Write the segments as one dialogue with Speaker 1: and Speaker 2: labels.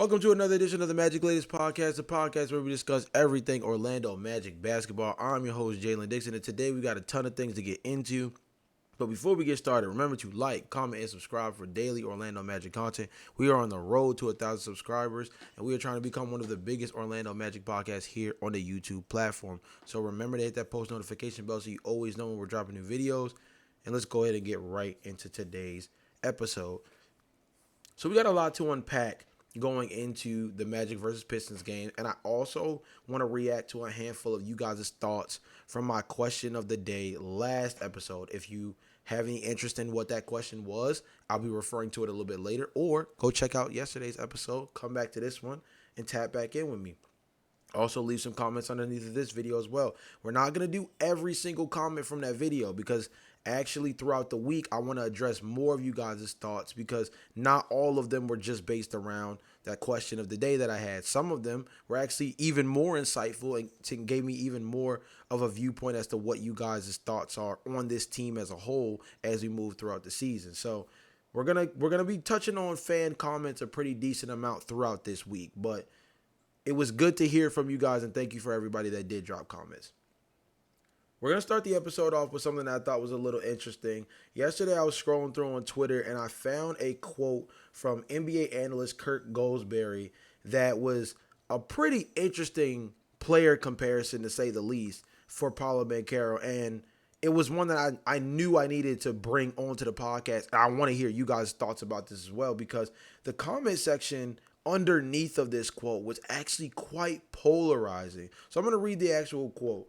Speaker 1: Welcome to another edition of the Magic Latest Podcast, the podcast where we discuss everything Orlando Magic basketball. I'm your host, Jalon Dixon, and today we got a ton of things to get into. But before we get started, remember to like, comment, and subscribe for daily Orlando Magic content. We are on the road to 1,000 subscribers, and we are trying to become one of the biggest Orlando Magic podcasts here on the YouTube platform. So remember to hit that post notification bell so you always know when we're dropping new videos. And let's go ahead and get right into today's episode. So we got a lot to unpack going into the Magic versus Pistons game. And I also want to react to a handful of you guys' thoughts from my question of the day last episode. If you have any interest in what that question was, I'll be referring to it a little bit later. Or go check out yesterday's episode, come back to this one, and tap back in with me. Also, leave some comments underneath of this video as well. We're not going to do every single comment from that video because actually throughout the week, I want to address more of you guys' thoughts because not all of them were just based around that question of the day that I had. Some of them were actually even more insightful and gave me even more of a viewpoint as to what you guys' thoughts are on this team as a whole as we move throughout the season. So we're gonna be touching on fan comments a pretty decent amount throughout this week, but it was good to hear from you guys, and thank you for everybody that did drop comments. We're going to start the episode off with something that I thought was a little interesting. Yesterday, I was scrolling through on Twitter, and I found a quote from NBA analyst Kirk Goldsberry that was a pretty interesting player comparison, to say the least, for Paolo Banchero. And it was one that I knew I needed to bring onto the podcast. And I want to hear you guys' thoughts about this as well, because the comment section underneath of this quote was actually quite polarizing. So I'm going to read the actual quote.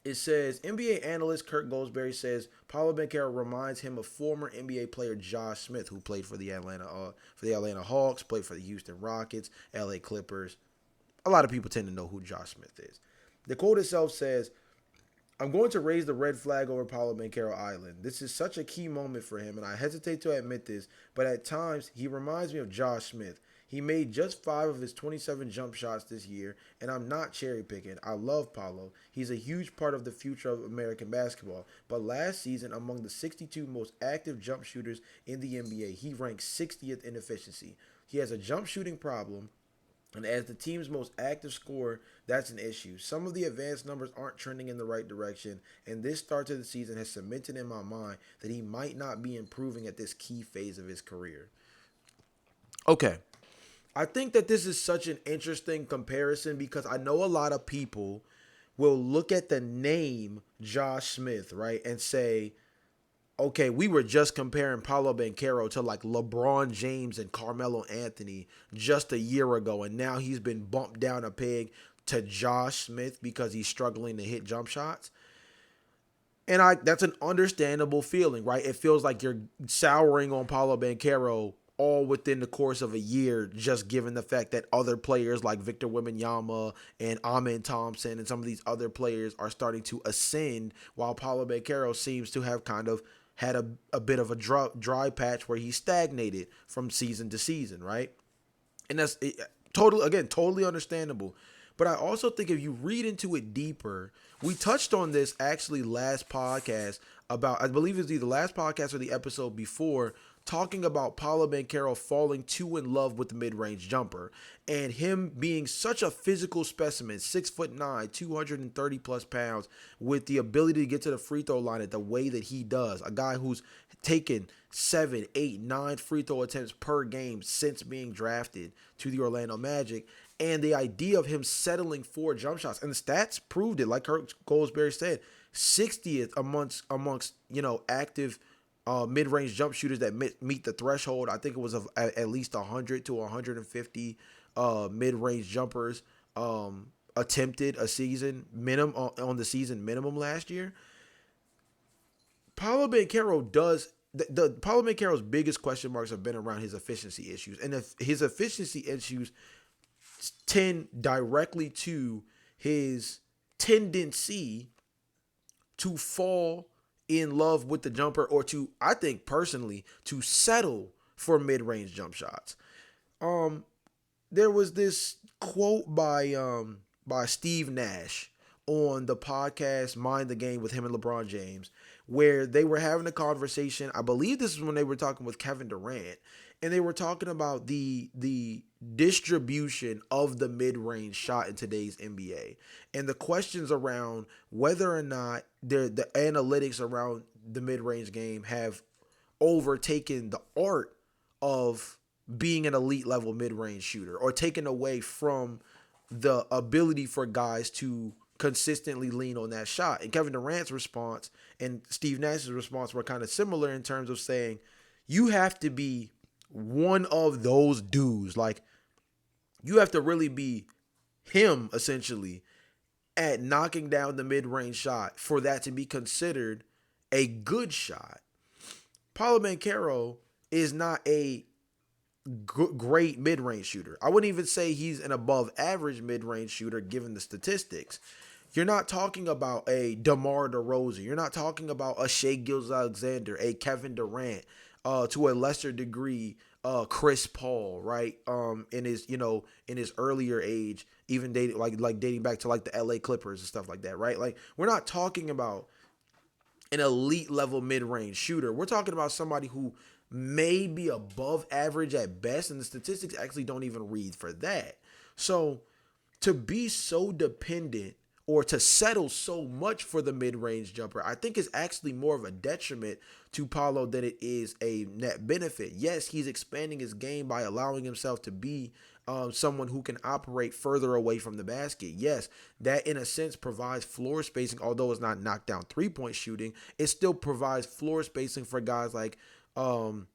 Speaker 1: It says, NBA analyst Kirk Goldsberry says Paolo Banchero reminds him of former NBA player Josh Smith, who played for the Atlanta Hawks, played for the Houston Rockets, LA Clippers. A lot of people tend to know who Josh Smith is. The quote itself says, "I'm going to raise the red flag over Paolo Banchero Island. This is such a key moment for him, and I hesitate to admit this, but at times he reminds me of Josh Smith. He made just 5 of his 27 jump shots this year, and I'm not cherry picking. I love Paolo. He's a huge part of the future of American basketball. But last season, among the 62 most active jump shooters in the NBA, he ranked 60th in efficiency. He has a jump shooting problem, and as the team's most active scorer, that's an issue. Some of the advanced numbers aren't trending in the right direction, and this start to the season has cemented in my mind that he might not be improving at this key phase of his career." Okay. I think that this is such an interesting comparison because I know a lot of people will look at the name Josh Smith, right, and say, okay, we were just comparing Paolo Banchero to like LeBron James and Carmelo Anthony just a year ago, and now he's been bumped down a peg to Josh Smith because he's struggling to hit jump shots. And that's an understandable feeling, right? It feels like you're souring on Paolo Banchero all within the course of a year, just given the fact that other players like Victor Wembanyama and Amen Thompson and some of these other players are starting to ascend, while Paolo Banchero seems to have kind of had a bit of a dry patch where he stagnated from season to season, right? And that's totally understandable. But I also think if you read into it deeper, we touched on this actually last podcast about, I believe it was either the last podcast or the episode before, talking about Paolo Banchero falling too in love with the mid-range jumper and him being such a physical specimen, 6'9", 230 plus pounds, with the ability to get to the free throw line at the way that he does. A guy who's taken 7, 8, 9 free throw attempts per game since being drafted to the Orlando Magic. And the idea of him settling for jump shots, and the stats proved it, like Kirk Goldsberry said, 60th amongst active mid-range jump shooters that meet the threshold. I think it was of at least 100 to 150 mid-range jumpers attempted a season minimum on the season minimum last year. Paolo Banchero does. Paolo Banchero's biggest question marks have been around his efficiency issues, and if his efficiency issues tend directly to his tendency to fall in love with the jumper, or to, I think personally, to settle for mid-range jump shots. There was this quote by Steve Nash on the podcast Mind the Game with him and LeBron James, where they were having a conversation. I believe this is when they were talking with Kevin Durant, and they were talking about the distribution of the mid-range shot in today's NBA and the questions around whether or not the analytics around the mid-range game have overtaken the art of being an elite level mid-range shooter or taken away from the ability for guys to consistently lean on that shot. And Kevin Durant's response and Steve Nash's response were kind of similar in terms of saying you have to be one of those dudes. Like, you have to really be him essentially at knocking down the mid-range shot for that to be considered a good shot. Paulo Banchero is not a great mid-range shooter. I wouldn't even say he's an above average mid-range shooter given the statistics. You're not talking about a DeMar DeRozan. You're not talking about a Shai Gilgeous-Alexander, a Kevin Durant, to a lesser degree, Chris Paul, right? In his earlier age, even dating back to like the LA Clippers and stuff like that, right? Like, we're not talking about an elite level mid-range shooter. We're talking about somebody who may be above average at best, and the statistics actually don't even read for that. So to be so dependent or to settle so much for the mid-range jumper, I think is actually more of a detriment to Paulo than it is a net benefit. Yes, he's expanding his game by allowing himself to be someone who can operate further away from the basket. Yes, that in a sense provides floor spacing, although it's not knockdown three-point shooting. It still provides floor spacing for guys like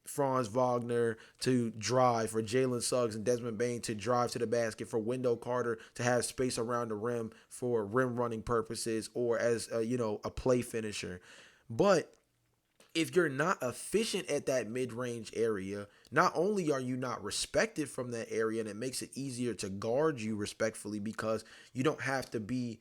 Speaker 1: Franz Wagner to drive, for Jalen Suggs and Desmond Bane to drive to the basket, for Wendell Carter to have space around the rim for rim running purposes or as a play finisher. But if you're not efficient at that mid-range area, not only are you not respected from that area, and it makes it easier to guard you respectfully because you don't have to be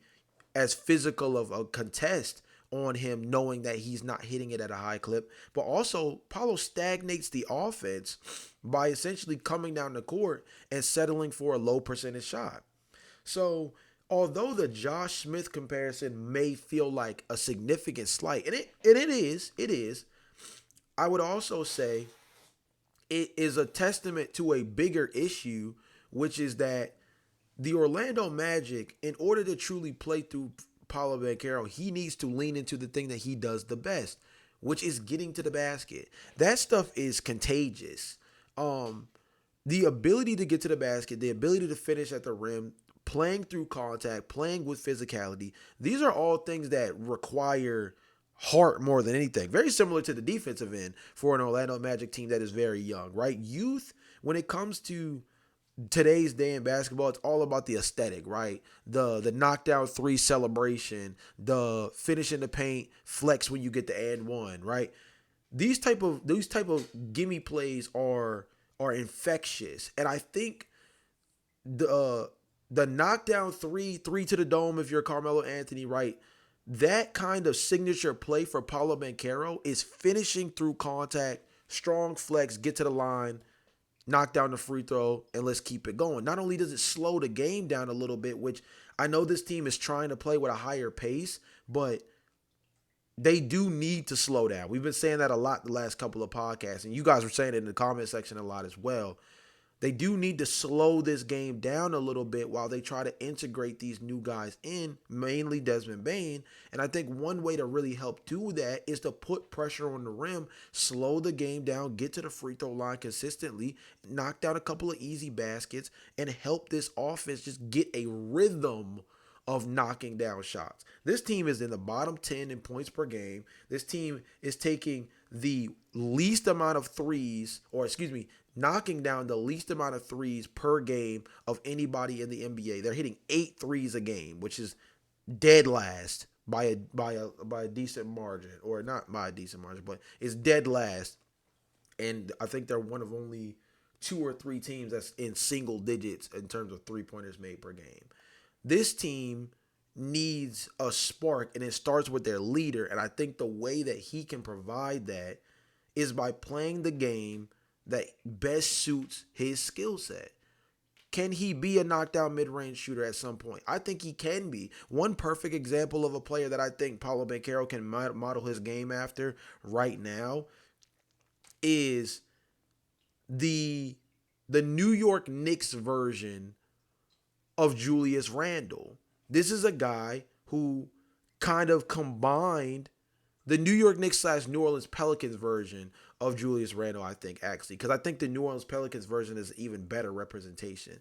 Speaker 1: as physical of a contest on him knowing that he's not hitting it at a high clip, but also Paulo stagnates the offense by essentially coming down the court and settling for a low percentage shot. So although the Josh Smith comparison may feel like a significant slight, and it is, I would also say it is a testament to a bigger issue, which is that the Orlando Magic, in order to truly play through Paulo Banchero, he needs to lean into the thing that he does the best, which is getting to the basket. That stuff is contagious. The ability to get to the basket, the ability to finish at the rim, playing through contact, playing with physicality, these are all things that require heart more than anything. Very similar to the defensive end for an Orlando Magic team that is very young, right? Youth, when it comes to today's day in basketball, it's all about the aesthetic, right? The knockdown three celebration, the finish in the paint, flex when you get the and one, right? These type of gimme plays are infectious, and I think the knockdown three to the dome if you're Carmelo Anthony, right? That kind of signature play for Paulo Banchero is finishing through contact, strong flex, get to the line, knock down the free throw, and let's keep it going. Not only does it slow the game down a little bit, which I know this team is trying to play with a higher pace, but they do need to slow down. We've been saying that a lot the last couple of podcasts, and you guys were saying it in the comment section a lot as well. They do need to slow this game down a little bit while they try to integrate these new guys in, mainly Desmond Bane. And I think one way to really help do that is to put pressure on the rim, slow the game down, get to the free throw line consistently, knock down a couple of easy baskets, and help this offense just get a rhythm of knocking down shots. This team is in the bottom 10 in points per game. This team is taking the least amount of threes, knocking down the least amount of threes per game of anybody in the NBA. They're hitting 8 threes a game, which is dead last by a decent margin, or not by a decent margin, but it's dead last. And I think they're one of only 2 or 3 teams that's in single digits in terms of three-pointers made per game. This team needs a spark, and it starts with their leader. And I think the way that he can provide that is by playing the game that best suits his skill set. Can he be a knockdown mid-range shooter at some point? I think he can be. One perfect example of a player that I think Paulo Banchero can model his game after right now is the New York Knicks version of Julius Randle. This is a guy who kind of combined the New York Knicks / New Orleans Pelicans version of Julius Randle, I think, actually, because I think the New Orleans Pelicans version is even better representation.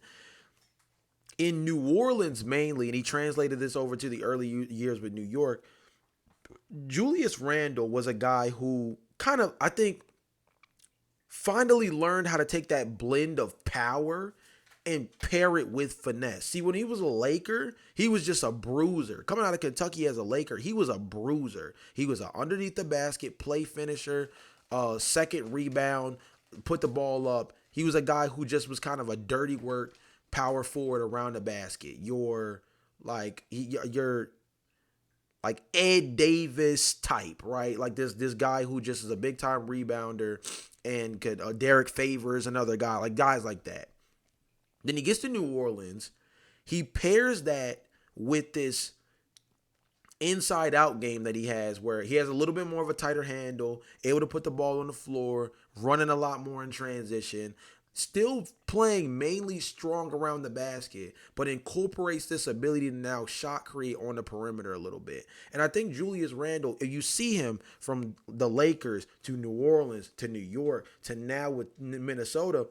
Speaker 1: In New Orleans mainly, and he translated this over to the early years with New York, Julius Randle was a guy who kind of, I think, finally learned how to take that blend of power and pair it with finesse. See, when he was a Laker, he was just a bruiser. Coming out of Kentucky as a Laker, he was a bruiser. He was an underneath the basket play finisher, second rebound, put the ball up. He was a guy who just was kind of a dirty work power forward around the basket. You're like Ed Davis type, right? Like this guy who just is a big time rebounder and could Derek Favors, another guy, like guys like that. Then he gets to New Orleans. He pairs that with this inside out game that he has where he has a little bit more of a tighter handle, able to put the ball on the floor, running a lot more in transition, still playing mainly strong around the basket, but incorporates this ability to now shot create on the perimeter a little bit. And I think Julius Randle, if you see him from the Lakers to New Orleans to New York to now with Minnesota,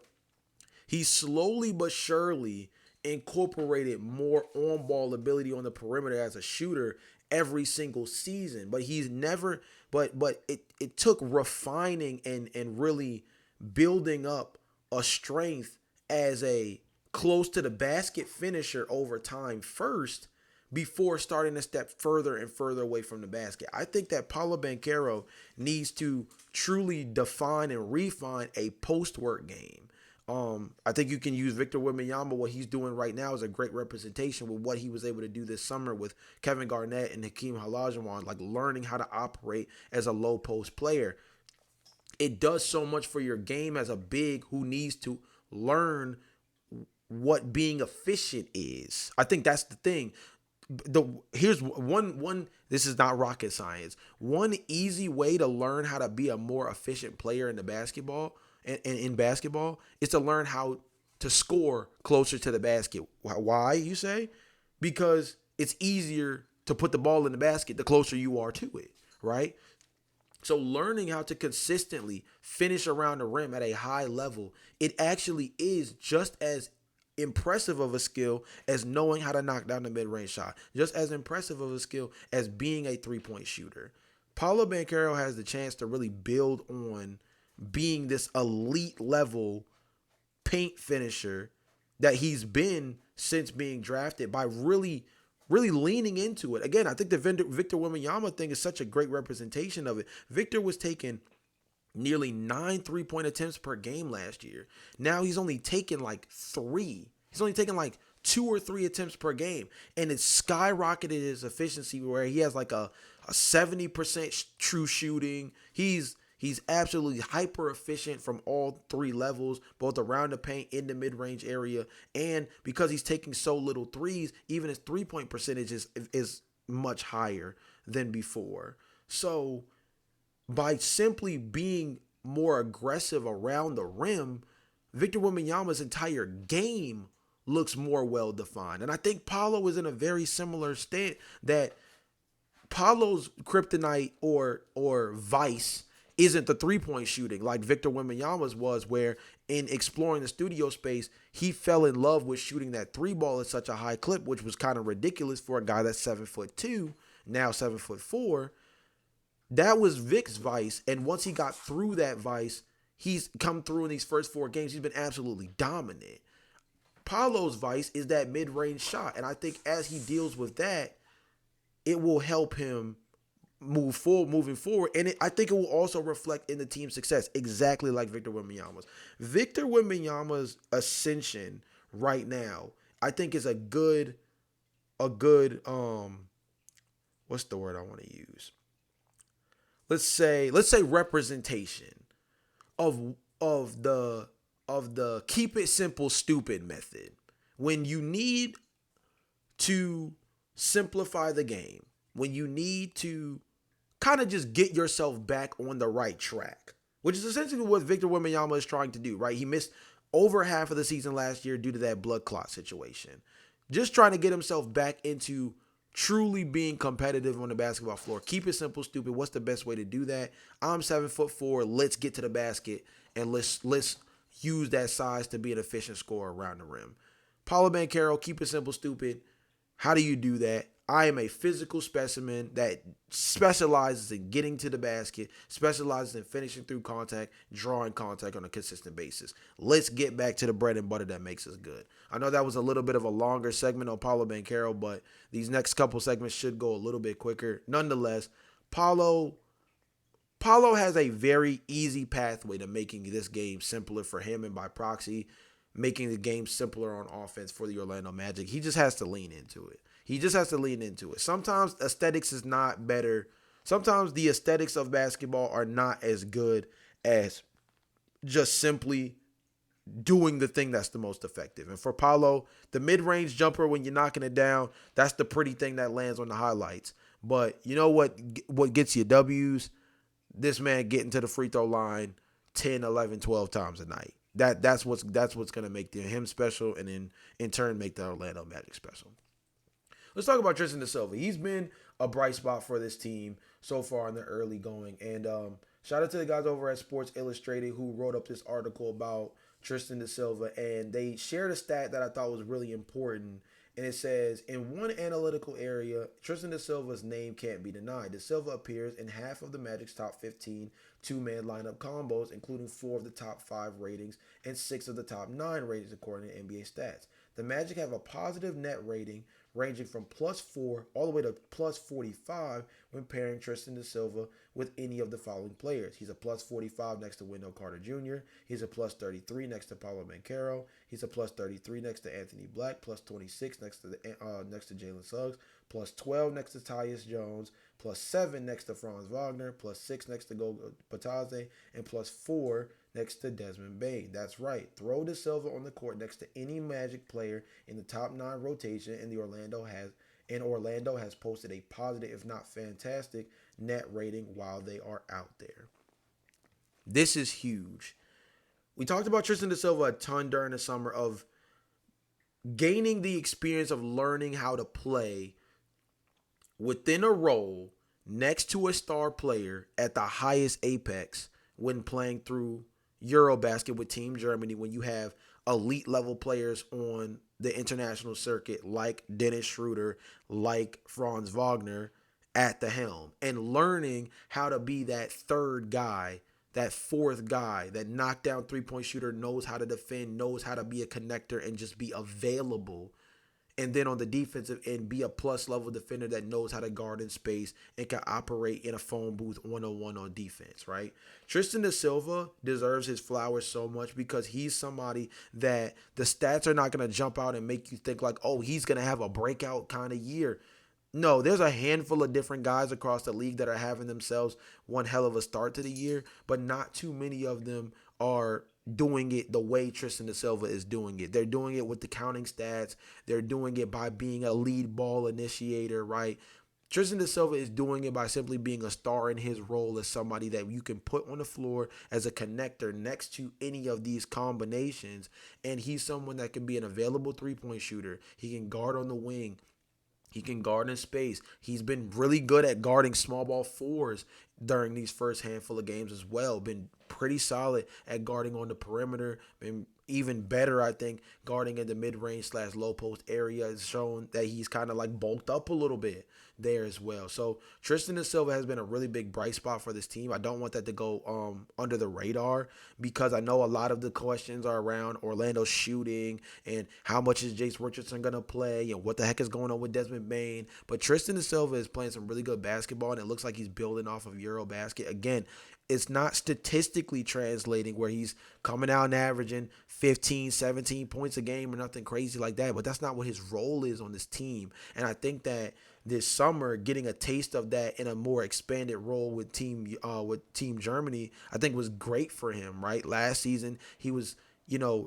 Speaker 1: he slowly but surely incorporated more on-ball ability on the perimeter as a shooter every single season. But he's never, but it took refining and really building up a strength as a close to the basket finisher over time first before starting to step further and further away from the basket. I think that Paolo Banchero needs to truly define and refine a post-work game. I think you can use Victor Wembanyama. What he's doing right now is a great representation with what he was able to do this summer with Kevin Garnett and Hakeem Olajuwon, like learning how to operate as a low post player. It does so much for your game as a big who needs to learn what being efficient is. I think that's the thing. Here's one. This is not rocket science. One easy way to learn how to be a more efficient player in the basketball and in basketball is to learn how to score closer to the basket. Why, you say? Because it's easier to put the ball in the basket the closer you are to it, right? So learning how to consistently finish around the rim at a high level, it actually is just as impressive of a skill as knowing how to knock down the mid-range shot. Just as impressive of a skill as being a three-point shooter. Paolo Banchero has the chance to really build on being this elite level paint finisher that he's been since being drafted by really leaning into it. Again, I think the Victor Wembanyama thing is such a great representation of it. Victor was taking nearly 9 3-point attempts per game last year. Now he's only taken like 3. He's only taken like 2 or 3 attempts per game. And it's skyrocketed his efficiency where he has like a 70% true shooting. He's absolutely hyper efficient from all 3 levels, both around the paint, in the mid-range area. And because he's taking so little threes, even his 3-point percentage is much higher than before. So by simply being more aggressive around the rim, Victor Wembanyama's entire game looks more well-defined. And I think Paolo is in a very similar state, that Paolo's kryptonite or vice isn't the three-point shooting like Victor Wembanyama's was, where in exploring the studio space, he fell in love with shooting that 3 ball at such a high clip, which was kind of ridiculous for a guy that's 7'2", now 7'4". That was Vic's vice, and once he got through that vice, he's come through in these first 4 games. He's been absolutely dominant. Paolo's vice is that mid-range shot, and I think as he deals with that, it will help him moving forward, and I think it will also reflect in the team's success, exactly like Victor Wembanyama's. Victor Wembanyama's ascension right now, I think, is a good what's the word I want to use? Let's say representation of the keep it simple stupid method. When you need to simplify the game, when you need to kind of just get yourself back on the right track, which is essentially what Victor Wembanyama is trying to do, right? He missed over half of the season last year due to that blood clot situation. Just trying to get himself back into truly being competitive on the basketball floor. Keep it simple, stupid. What's the best way to do that? I'm 7'4". Let's get to the basket and let's use that size to be an efficient scorer around the rim. Paolo Banchero, keep it simple, stupid. How do you do that? I am a physical specimen that specializes in getting to the basket, specializes in finishing through contact, drawing contact on a consistent basis. Let's get back to the bread and butter that makes us good. I know that was a little bit of a longer segment on Paolo Banchero, but these next couple segments should go a little bit quicker. Nonetheless, Paulo has a very easy pathway to making this game simpler for him and by proxy, making the game simpler on offense for the Orlando Magic. He just has to lean into it. Sometimes aesthetics is not better. Sometimes the aesthetics of basketball are not as good as just simply doing the thing that's the most effective. And for Paulo, the mid-range jumper, when you're knocking it down, that's the pretty thing that lands on the highlights. But you know what gets you W's? This man getting to the free throw line 10, 11, 12 times a night. That's what's going to make him special, and in turn make the Orlando Magic special. Let's talk about Tristan da Silva. He's been a bright spot for this team so far in the early going. And shout out to the guys over at Sports Illustrated who wrote up this article about Tristan da Silva. And they shared a stat that I thought was really important. And it says, in one analytical area, Tristan da Silva's name can't be denied. Da Silva appears in half of the Magic's top 15 two-man lineup combos, including 4 of the top 5 ratings and 6 of the top 9 ratings according to NBA stats. The Magic have a positive net rating ranging from +4 all the way to +45 when pairing Tristan da Silva with any of the following players. He's a +45 next to Wendell Carter Jr. He's a +33 next to Paolo Banchero. He's a +33 next to Anthony Black. +26 next to Jalen Suggs. +12 next to Tyus Jones. +7 next to Franz Wagner. +6 next to Goga Bitadze. And +4 next to Desmond Bane. That's right. Throw da Silva on the court next to any Magic player in the top 9 rotation, and Orlando has posted a positive, if not fantastic, net rating while they are out there. This is huge. We talked about Tristan da Silva a ton during the summer of gaining the experience of learning how to play within a role next to a star player at the highest apex when playing through Eurobasket with Team Germany, when you have elite level players on the international circuit like Dennis Schroeder, like Franz Wagner at the helm, and learning how to be that third guy, that fourth guy, that knockdown three-point shooter, knows how to defend, knows how to be a connector and just be available. And then on the defensive end, be a plus level defender that knows how to guard in space and can operate in a phone booth 101 on defense, right? Tristan da Silva deserves his flowers so much because he's somebody that the stats are not going to jump out and make you think like, oh, he's going to have a breakout kind of year. No, there's a handful of different guys across the league that are having themselves one hell of a start to the year, but not too many of them are doing it the way Tristan da Silva is doing it. They're doing it with the counting stats. They're doing it by being a lead ball initiator, right? Tristan da Silva is doing it by simply being a star in his role as somebody that you can put on the floor as a connector next to any of these combinations. And he's someone that can be an available three-point shooter. He can guard on the wing. He can guard in space. He's been really good at guarding small ball fours during these first handful of games as well. Been pretty solid at guarding on the perimeter. Been even better, I think, guarding in the mid-range / low post area. Has shown that he's kind of like bulked up a little bit there as well. So Tristan da Silva has been a really big bright spot for this team. I don't want that to go under the radar because I know a lot of the questions are around Orlando shooting and how much is Jace Richardson going to play and what the heck is going on with Desmond Bane. But Tristan da Silva is playing some really good basketball, and it looks like he's building off of Eurobasket. Again, it's not statistically translating where he's coming out and averaging 15, 17 points a game or nothing crazy like that, but that's not what his role is on this team. And I think that this summer, getting a taste of that in a more expanded role with Team Germany, I think was great for him, right? Last season, he was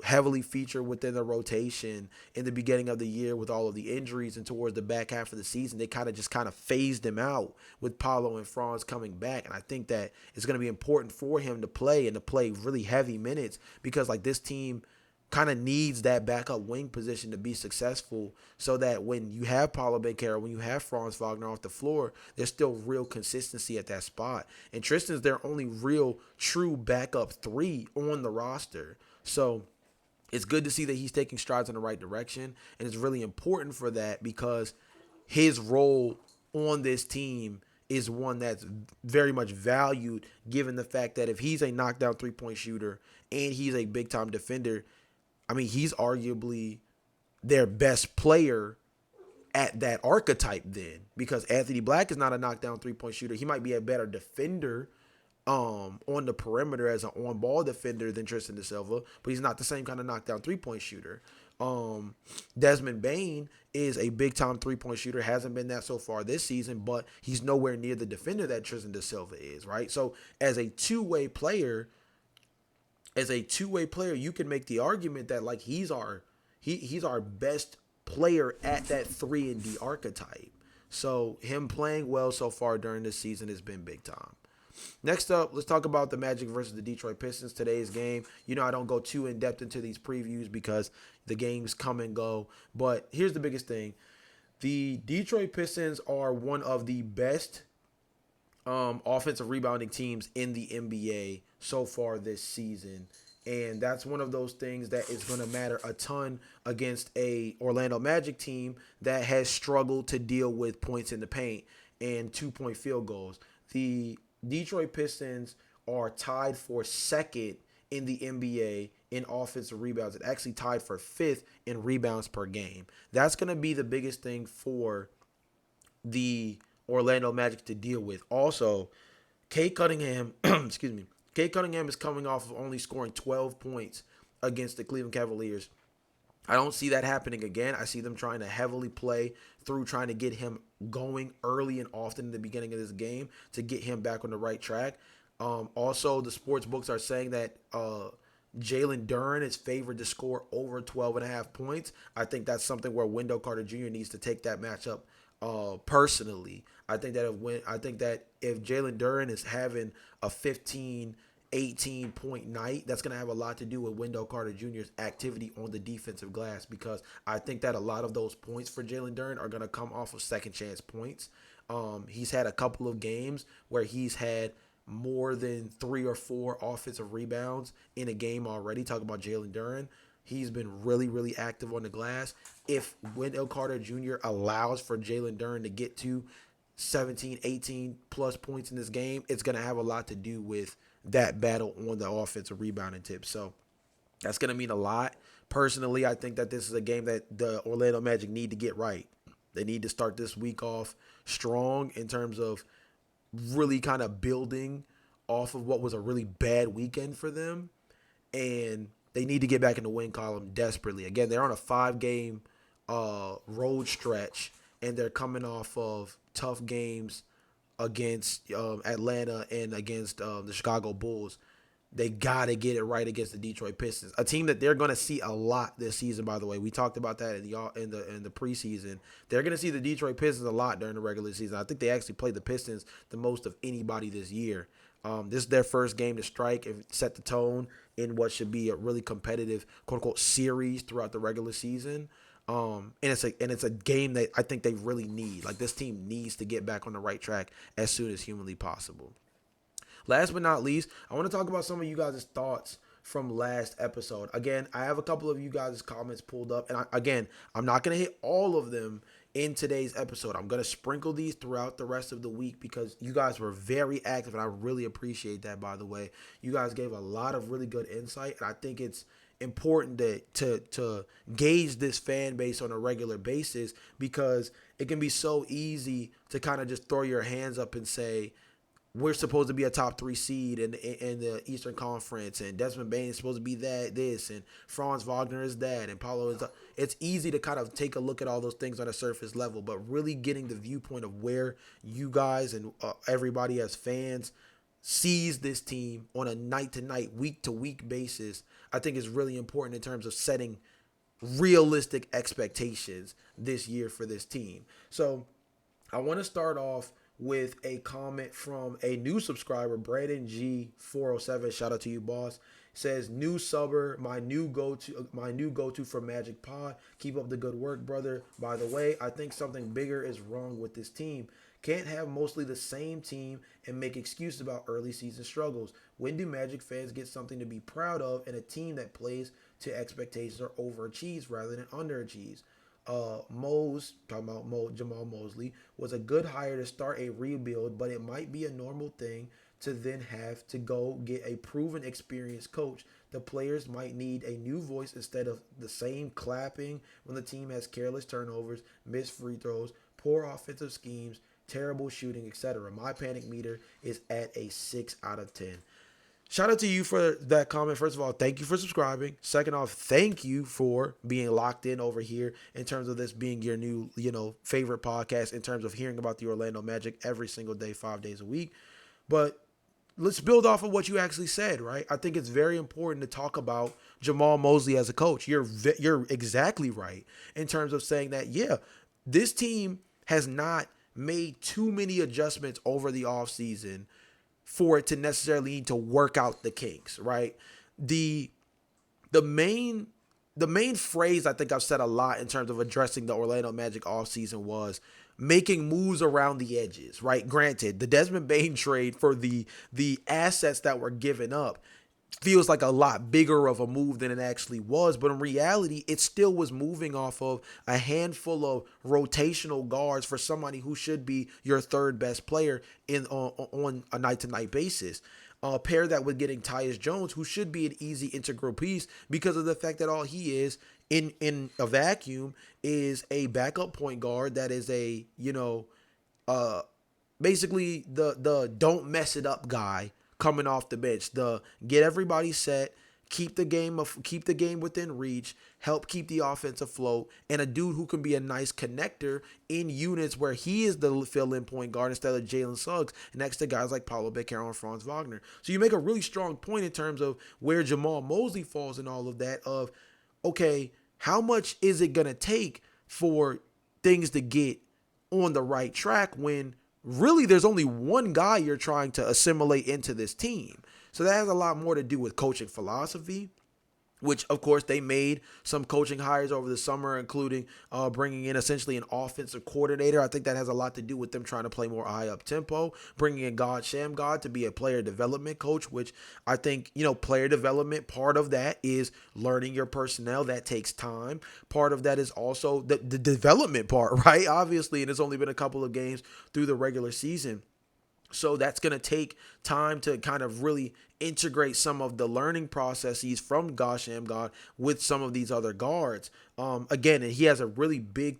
Speaker 1: heavily featured within the rotation in the beginning of the year with all of the injuries, and towards the back half of the season, they kind of phased him out with Paulo and Franz coming back. And I think that it's going to be important for him to play and to play really heavy minutes, because like this team kind of needs that backup wing position to be successful, so that when you have Paulo Becerra, when you have Franz Wagner off the floor, there's still real consistency at that spot. And Tristan's their only real true backup three on the roster. So it's good to see that he's taking strides in the right direction. And it's really important for that, because his role on this team is one that's very much valued, given the fact that if he's a knockdown three-point shooter and he's a big-time defender, I mean, he's arguably their best player at that archetype then, because Anthony Black is not a knockdown three-point shooter. He might be a better defender on the perimeter as an on-ball defender than Tristan da Silva, but he's not the same kind of knockdown three-point shooter. Desmond Bane is a big-time three-point shooter, hasn't been that so far this season, but he's nowhere near the defender that Tristan da Silva is, right? So as a two-way player, you can make the argument that like he's our best player at that 3-and-D archetype. So him playing well so far during this season has been big time. Next up, let's talk about the Magic versus the Detroit Pistons, today's game. I don't go too in-depth into these previews because the games come and go. But here's the biggest thing. The Detroit Pistons are one of the best offensive rebounding teams in the NBA so far this season. And that's one of those things that is going to matter a ton against a Orlando Magic team that has struggled to deal with points in the paint and 2-point field goals. The Detroit Pistons are tied for second in the NBA in offensive rebounds. It actually tied for fifth in rebounds per game. That's going to be the biggest thing for the Orlando Magic to deal with. Also, Cade Cunningham, Cade Cunningham is coming off of only scoring 12 points against the Cleveland Cavaliers. I don't see that happening again. I see them trying to heavily play through trying to get him going early and often in the beginning of this game to get him back on the right track. Also, the sports books are saying that Jalen Duren is favored to score over 12.5 points. I think that's something where Wendell Carter Jr. needs to take that matchup personally. I think that if Jalen Duren is having a 15, 18-point night, that's going to have a lot to do with Wendell Carter Jr.'s activity on the defensive glass, because I think that a lot of those points for Jalen Duren are going to come off of second chance points. He's had a couple of games where he's had more than 3 or 4 offensive rebounds in a game already. Talking about Jalen Duren, he's been really, really active on the glass. If Wendell Carter Jr. allows for Jalen Duren to get to 17, 18 plus points in this game, it's going to have a lot to do with that battle on the offensive rebounding tip. So that's going to mean a lot. Personally, I think that this is a game that the Orlando Magic need to get right. They need to start this week off strong in terms of really kind of building off of what was a really bad weekend for them. And they need to get back in the win column desperately. Again, they're on a 5-game road stretch, and they're coming off of tough games against Atlanta and against the Chicago Bulls. They got to get it right against the Detroit Pistons, a team that they're going to see a lot this season, by the way. We talked about that in the preseason. They're going to see the Detroit Pistons a lot during the regular season. I think they actually played the Pistons the most of anybody this year. This is their first game to strike and set the tone in what should be a really competitive, quote-unquote, series throughout the regular season. And it's a game that I think they really need. Like, this team needs to get back on the right track as soon as humanly possible. Last but not least, I want to talk about some of you guys' thoughts from last episode. Again, I have a couple of you guys' comments pulled up, and I'm not going to hit all of them in today's episode. I'm going to sprinkle these throughout the rest of the week because you guys were very active, and I really appreciate that, by the way. You guys gave a lot of really good insight, and I think it's important to gauge this fan base on a regular basis, because it can be so easy to kind of just throw your hands up and say, we're supposed to be a top 3 seed in the Eastern Conference, and Desmond Bane is supposed to be this, and Franz Wagner is that, and Paulo is that. It's easy to kind of take a look at all those things on a surface level, but really getting the viewpoint of where you guys and everybody as fans sees this team on a night-to-night, week-to-week basis, I think is really important in terms of setting realistic expectations this year for this team. So I want to start off with a comment from a new subscriber, Brandon G407. Shout out to you, boss. Says, new subber, my new go-to for Magic Pod. Keep up the good work, brother. By the way, I think something bigger is wrong with this team. Can't have mostly the same team and make excuses about early season struggles. When do Magic fans get something to be proud of and a team that plays to expectations or overachieves rather than underachieves? Talking about Jamal Mosley, was a good hire to start a rebuild, but it might be a normal thing to then have to go get a proven experienced coach. The players might need a new voice instead of the same clapping when the team has careless turnovers, missed free throws, poor offensive schemes, terrible shooting, etc. My panic meter is at a 6 out of 10. Shout out to you for that comment. First of all, thank you for subscribing. Second off, thank you for being locked in over here in terms of this being your new, favorite podcast in terms of hearing about the Orlando Magic every single day, 5 days a week. But let's build off of what you actually said, right? I think it's very important to talk about Jamal Mosley as a coach. You're exactly right in terms of saying that, yeah, this team has not made too many adjustments over the offseason for it to necessarily need to work out the kinks, right? The main phrase I think I've said a lot in terms of addressing the Orlando Magic offseason was making moves around the edges, right? Granted, the Desmond Bane trade for the assets that were given up feels like a lot bigger of a move than it actually was, but in reality, it still was moving off of a handful of rotational guards for somebody who should be your third best player on a night-to-night basis. Pair that with getting Tyus Jones, who should be an easy integral piece because of the fact that all he is in a vacuum is a backup point guard that is a basically the don't mess it up guy coming off the bench, the get everybody set, keep the game within reach, help keep the offense afloat, and a dude who can be a nice connector in units where he is the fill-in point guard instead of Jalen Suggs next to guys like Paulo Beccaro and Franz Wagner. So you make a really strong point in terms of where Jamal Mosley falls in all of that of, okay, how much is it going to take for things to get on the right track when really there's only one guy you're trying to assimilate into this team? So that has a lot more to do with coaching philosophy, which, of course, they made some coaching hires over the summer, including bringing in essentially an offensive coordinator. I think that has a lot to do with them trying to play more high up tempo, bringing in Sham God to be a player development coach, which I think, player development, part of that is learning your personnel. That takes time. Part of that is also the development part, right? Obviously, and it's only been a couple of games through the regular season. So that's going to take time to kind of really integrate some of the learning processes from Sham God with some of these other guards. Again, and he has a really big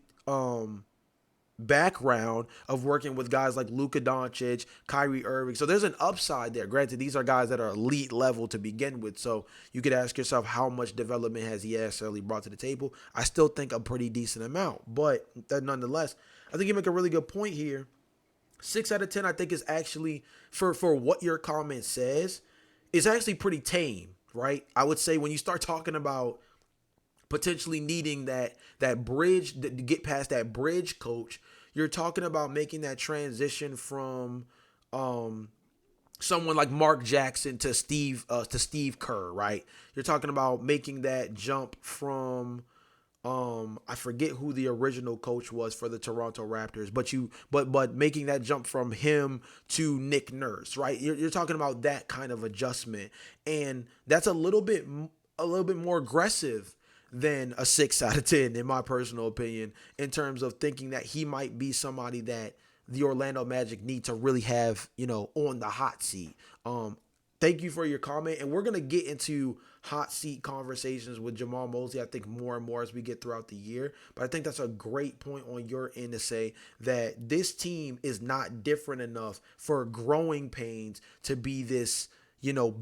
Speaker 1: background of working with guys like Luka Doncic, Kyrie Irving. So there's an upside there. Granted, these are guys that are elite level to begin with. So you could ask yourself, how much development has he necessarily brought to the table? I still think a pretty decent amount. But nonetheless, I think you make a really good point here. 6 out of 10, I think, is actually, for what your comment says, is actually pretty tame, right? I would say when you start talking about potentially needing that bridge, to get past that bridge coach, you're talking about making that transition from someone like Mark Jackson to Steve Kerr, right? You're talking about making that jump from I forget who the original coach was for the Toronto Raptors, but making that jump from him to Nick Nurse, right? You're talking about that kind of adjustment, and that's a little bit more aggressive than a 6 out of 10, in my personal opinion, in terms of thinking that he might be somebody that the Orlando Magic need to really have, on the hot seat. Thank you for your comment, and we're going to get into hot seat conversations with Jamal Mosley, I think, more and more as we get throughout the year. But I think that's a great point on your end to say that this team is not different enough for growing pains to be this,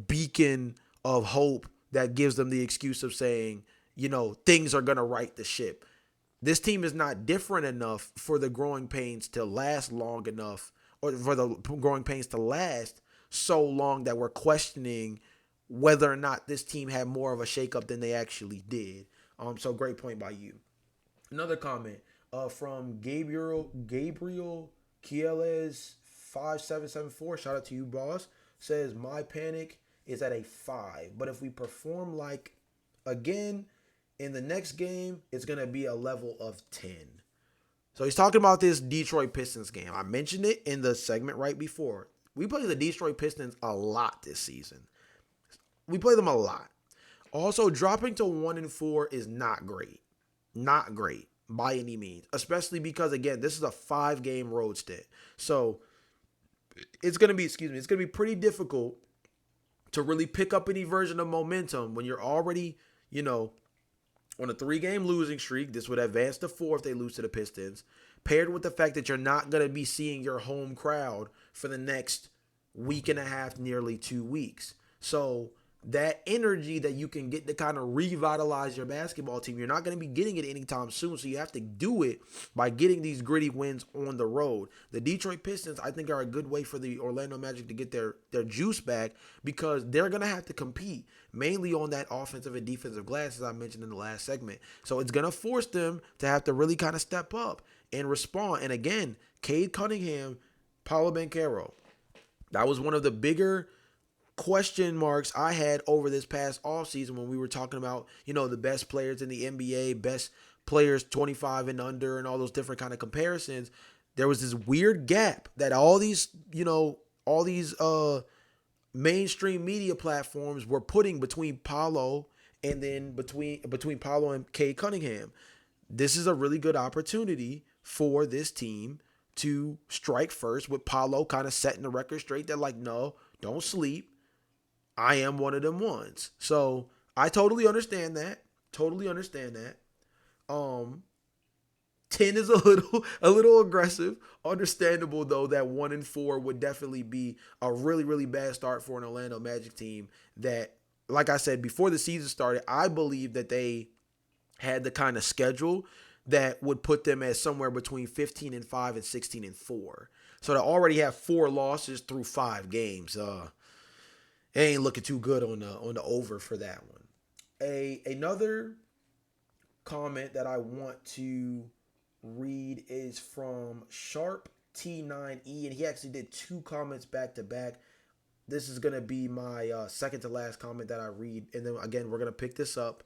Speaker 1: beacon of hope that gives them the excuse of saying, things are going to right the ship. This team is not different enough for the growing pains to last long enough, or for the growing pains to last so long that we're questioning whether or not this team had more of a shakeup than they actually did. So great point by you. Another comment from Gabriel Kieles 5774. Shout out to you, boss. Says my panic is at a 5, but if we perform like again in the next game, it's gonna be a level of 10. So he's talking about this Detroit Pistons game. I mentioned it in the segment right before. We play the Detroit Pistons a lot this season. We play them a lot. Also, dropping to 1-4 is not great. Not great by any means. Especially because, again, this is a 5-game road stint. So it's gonna be pretty difficult to really pick up any version of momentum when you're already, on a 3-game losing streak. This would advance to 4 if they lose to the Pistons, paired with the fact that you're not going to be seeing your home crowd for the next week and a half, nearly 2 weeks. So that energy that you can get to kind of revitalize your basketball team, you're not going to be getting it anytime soon. So you have to do it by getting these gritty wins on the road. The Detroit Pistons, I think, are a good way for the Orlando Magic to get their juice back, because they're going to have to compete mainly on that offensive and defensive glass, as I mentioned in the last segment. So it's going to force them to have to really kind of step up and respond. And again, Cade Cunningham, Paolo Banchero, that was one of the bigger question marks I had over this past offseason when we were talking about, the best players in the NBA, best players 25 and under, and all those different kind of comparisons. There was this weird gap that all these mainstream media platforms were putting between Paolo and then between Paolo and Cade Cunningham. This is a really good opportunity for this team to strike first, with Paolo kind of setting the record straight. They're like, no, don't sleep. I am one of them ones. So I totally understand that. 10 is a little aggressive. Understandable, though, that 1-4 would definitely be a really, really bad start for an Orlando Magic team that, like I said, before the season started, I believe that they had the kind of schedule that would put them at somewhere between 15-5 and 16-4. So to already have 4 losses through 5 games, it ain't looking too good on the over for that one. Another comment that I want to read is from Sharp T9E, and he actually did 2 comments back to back. This is gonna be my second to last comment that I read, and then again we're gonna pick this up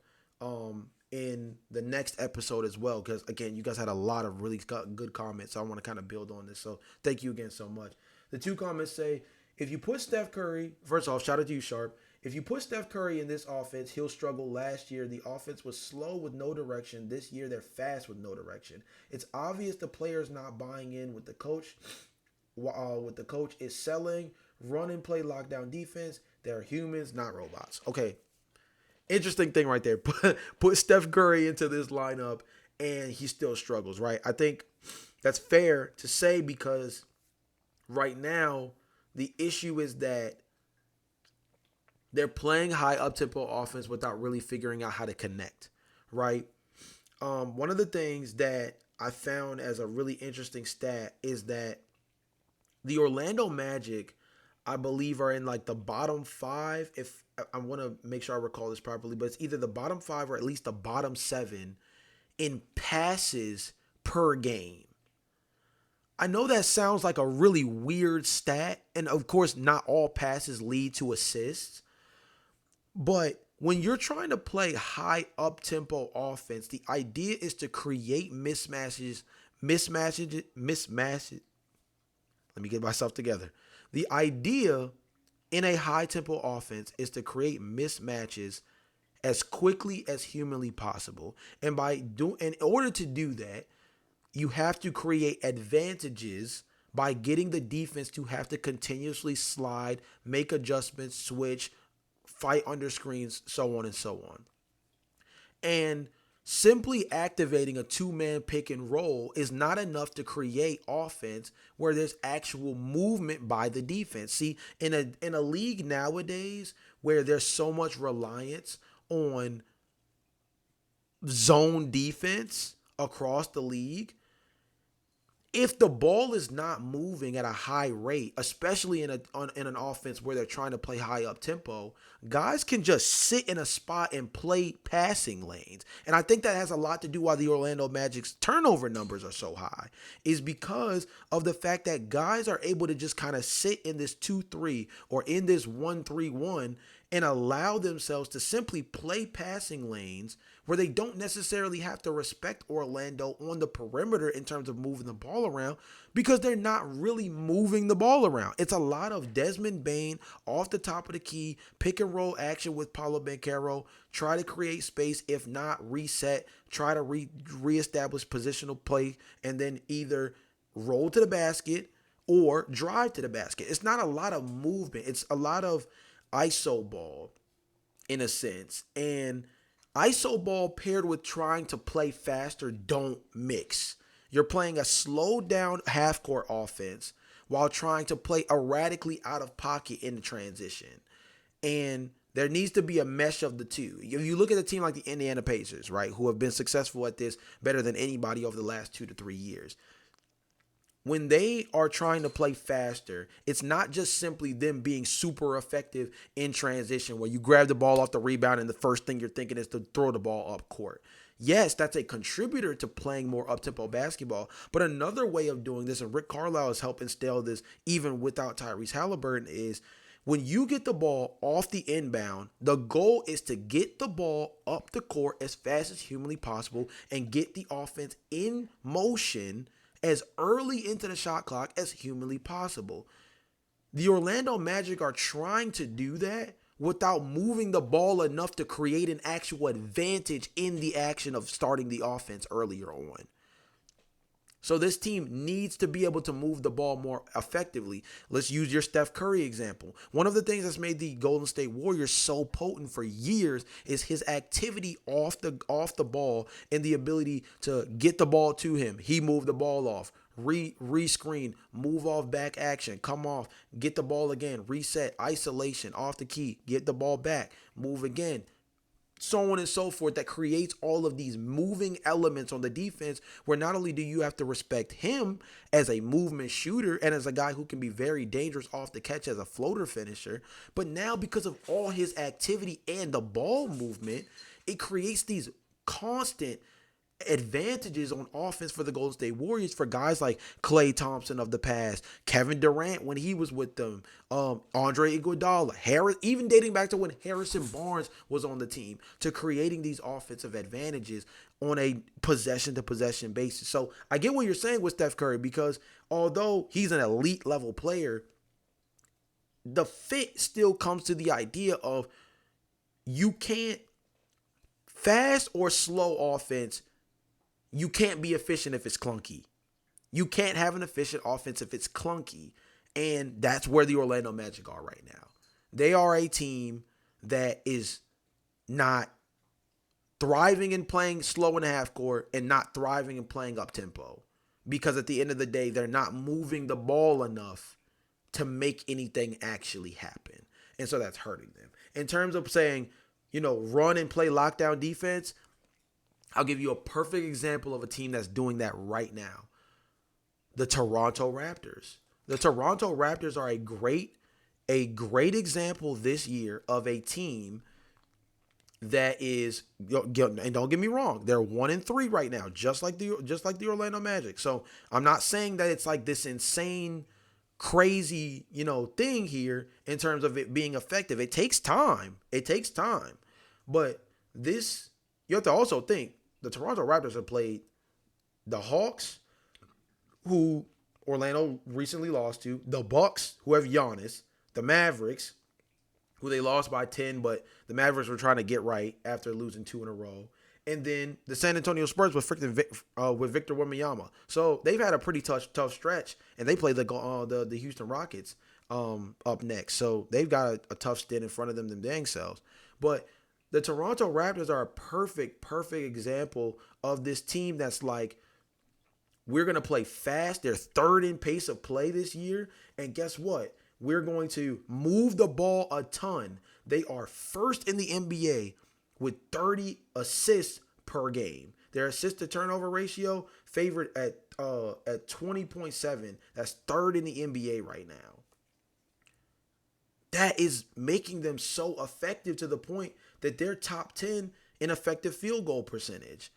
Speaker 1: in the next episode as well, because again you guys had a lot of really good comments, so I want to kind of build on this. So thank you again so much. The 2 comments say, if you put Steph Curry, first off, shout out to you, Sharp. If you put Steph Curry in this offense, he'll struggle. Last year, the offense was slow with no direction. This year, they're fast with no direction. It's obvious the player's not buying in with the coach. What the coach is selling, run and play lockdown defense. They're humans, not robots. Okay, interesting thing right there. Put Steph Curry into this lineup, and he still struggles, right? I think that's fair to say, because right now, the issue is that they're playing high up-tempo offense without really figuring out how to connect, right? One of the things that I found as a really interesting stat is that the Orlando Magic, I believe, are in like the bottom 5. If I want to make sure I recall this properly, but it's either the bottom 5 or at least the bottom 7 in passes per game. I know that sounds like a really weird stat, and of course, not all passes lead to assists, but when you're trying to play high up-tempo offense, the idea is to create mismatches. Let me get myself together. The idea in a high-tempo offense is to create mismatches as quickly as humanly possible. And in order to do that, you have to create advantages by getting the defense to have to continuously slide, make adjustments, switch, fight under screens, so on and so on. And simply activating a 2-man pick and roll is not enough to create offense where there's actual movement by the defense. See, in a league nowadays where there's so much reliance on zone defense across the league, if the ball is not moving at a high rate, especially in an offense where they're trying to play high up tempo, guys can just sit in a spot and play passing lanes. And I think that has a lot to do why the Orlando Magic's turnover numbers are so high, is because of the fact that guys are able to just kind of sit in this 2-3 or in this 1-3-1 and allow themselves to simply play passing lanes where they don't necessarily have to respect Orlando on the perimeter in terms of moving the ball around, because they're not really moving the ball around. It's a lot of Desmond Bane off the top of the key, pick and roll action with Paolo Banchero, try to create space, if not reset, try to reestablish positional play, and then either roll to the basket or drive to the basket. It's not a lot of movement. It's a lot of ISO ball in a sense. And ISO ball paired with trying to play faster don't mix. You're playing a slowed down half court offense while trying to play erratically out of pocket in the transition. And there needs to be a mesh of the two. If you look at a team like the Indiana Pacers, right, who have been successful at this better than anybody over the last 2 to 3 years, when they are trying to play faster, it's not just simply them being super effective in transition where you grab the ball off the rebound and the first thing you're thinking is to throw the ball up court. Yes, that's a contributor to playing more up-tempo basketball, but another way of doing this, and Rick Carlisle has helped instill this even without Tyrese Halliburton, is when you get the ball off the inbound, the goal is to get the ball up the court as fast as humanly possible and get the offense in motion as early into the shot clock as humanly possible. The Orlando Magic are trying to do that without moving the ball enough to create an actual advantage in the action of starting the offense earlier on. So this team needs to be able to move the ball more effectively. Let's use your Steph Curry example. One of the things that's made the Golden State Warriors so potent for years is his activity off the ball and the ability to get the ball to him. He moved the ball off, re-screen, move off back action, come off, get the ball again, reset, isolation, off the key, get the ball back, move again. So on and so forth, that creates all of these moving elements on the defense where not only do you have to respect him as a movement shooter and as a guy who can be very dangerous off the catch as a floater finisher, but now because of all his activity and the ball movement, it creates these constant advantages on offense for the Golden State Warriors for guys like Klay Thompson of the past, Kevin Durant when he was with them, Andre Iguodala, Harris, even dating back to when Harrison Barnes was on the team, to creating these offensive advantages on a possession-to-possession basis. So I get what you're saying with Steph Curry, because although he's an elite level player, the fit still comes to the idea of you can't fast or slow offense. You can't be efficient if it's clunky. You can't have an efficient offense if it's clunky. And that's where the Orlando Magic are right now. They are a team that is not thriving in playing slow in the half court and not thriving in playing up tempo. Because at the end of the day, they're not moving the ball enough to make anything actually happen. And so that's hurting them. In terms of saying, run and play lockdown defense, I'll give you a perfect example of a team that's doing that right now. The Toronto Raptors. The Toronto Raptors are a great example this year of a team that is, and don't get me wrong, they're 1-3 right now, just like the Orlando Magic. So I'm not saying that it's like this insane, crazy, thing here in terms of it being effective. It takes time. But this, you have to also think, the Toronto Raptors have played the Hawks, who Orlando recently lost to, the Bucks, who have Giannis, the Mavericks, who they lost by 10, but the Mavericks were trying to get right after losing 2 in a row, and then the San Antonio Spurs with Victor Wembanyama. So they've had a pretty tough stretch, and they play the Houston Rockets up next. So they've got a tough stint in front of them dang selves. But the Toronto Raptors are a perfect example of this team that's like, we're going to play fast. They're third in pace of play this year. And guess what? We're going to move the ball a ton. They are first in the NBA with 30 assists per game. Their assist to turnover ratio favored at 20.7. That's third in the NBA right now. That is making them so effective to the point that they're top 10 in effective field goal percentage.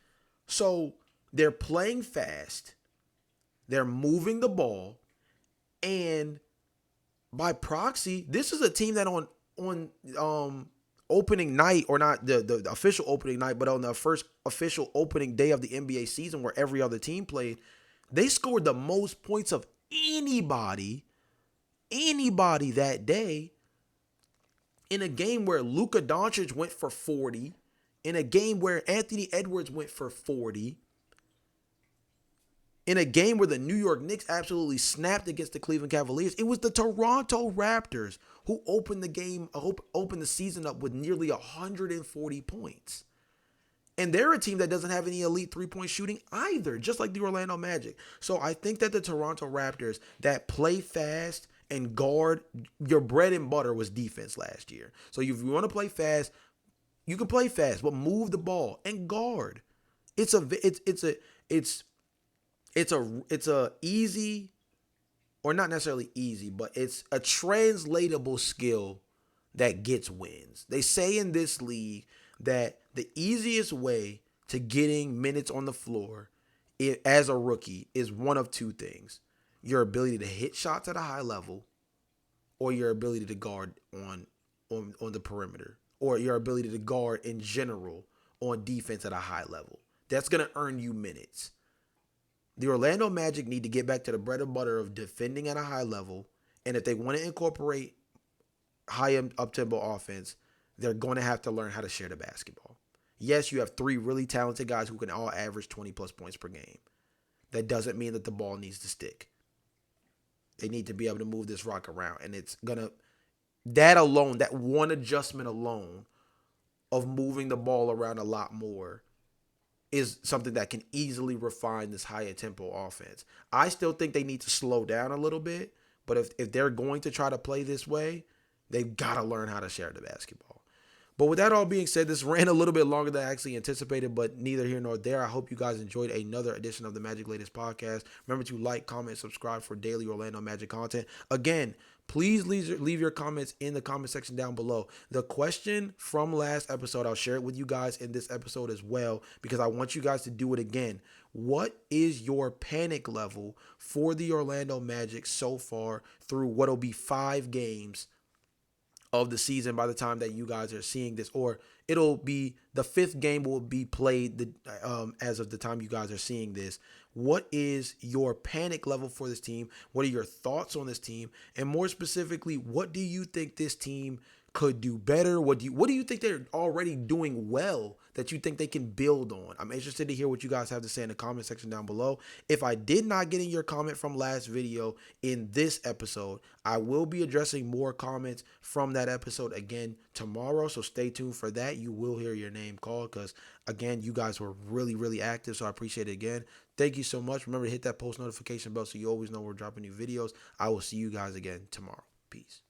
Speaker 1: So they're playing fast, they're moving the ball, and by proxy, this is a team that on opening night, or not the official opening night, but on the first official opening day of the NBA season where every other team played, they scored the most points of anybody that day in a game where Luka Doncic went for 40, in a game where Anthony Edwards went for 40, in a game where the New York Knicks absolutely snapped against the Cleveland Cavaliers. It was the Toronto Raptors who opened the season up with nearly 140 points. And they're a team that doesn't have any elite three-point shooting either, just like the Orlando Magic. So I think that the Toronto Raptors that play fast and guard, your bread and butter was defense last year. So if you want to play fast, you can play fast, but move the ball and guard. It's a easy, or not necessarily easy, but it's a translatable skill that gets wins. They say in this league that the easiest way to getting minutes on the floor as a rookie is one of two things: your ability to hit shots at a high level, or your ability to guard on the perimeter, or your ability to guard in general on defense at a high level. That's going to earn you minutes. The Orlando Magic need to get back to the bread and butter of defending at a high level. And if they want to incorporate high up-tempo offense, they're going to have to learn how to share the basketball. Yes, you have three really talented guys who can all average 20-plus points per game. That doesn't mean that the ball needs to stick. They need to be able to move this rock around. And it's going to, that alone, that one adjustment alone of moving the ball around a lot more is something that can easily refine this higher tempo offense. I still think they need to slow down a little bit, but if they're going to try to play this way, they've got to learn how to share the basketball. But with that all being said, this ran a little bit longer than I actually anticipated, but neither here nor there. I hope you guys enjoyed another edition of the Magic Latest Podcast. Remember to like, comment, subscribe for daily Orlando Magic content. Again, please leave your comments in the comment section down below. The question from last episode, I'll share it with you guys in this episode as well, because I want you guys to do it again. What is your panic level for the Orlando Magic so far through what'll be 5 games of the season by the time that you guys are seeing this? Or it'll be the 5th game will be played as of the time you guys are seeing this. What is your panic level for this team? What are your thoughts on this team? And more specifically, what do you think this team could do better? What do you think they're already doing well that you think they can build on? I'm interested to hear what you guys have to say in the comment section down below. If I did not get in your comment from last video in this episode, I will be addressing more comments from that episode again tomorrow, so stay tuned for that. You will hear your name called because, again, you guys were really, really active, so I appreciate it again. Thank you so much. Remember to hit that post notification bell so you always know we're dropping new videos. I will see you guys again tomorrow. Peace.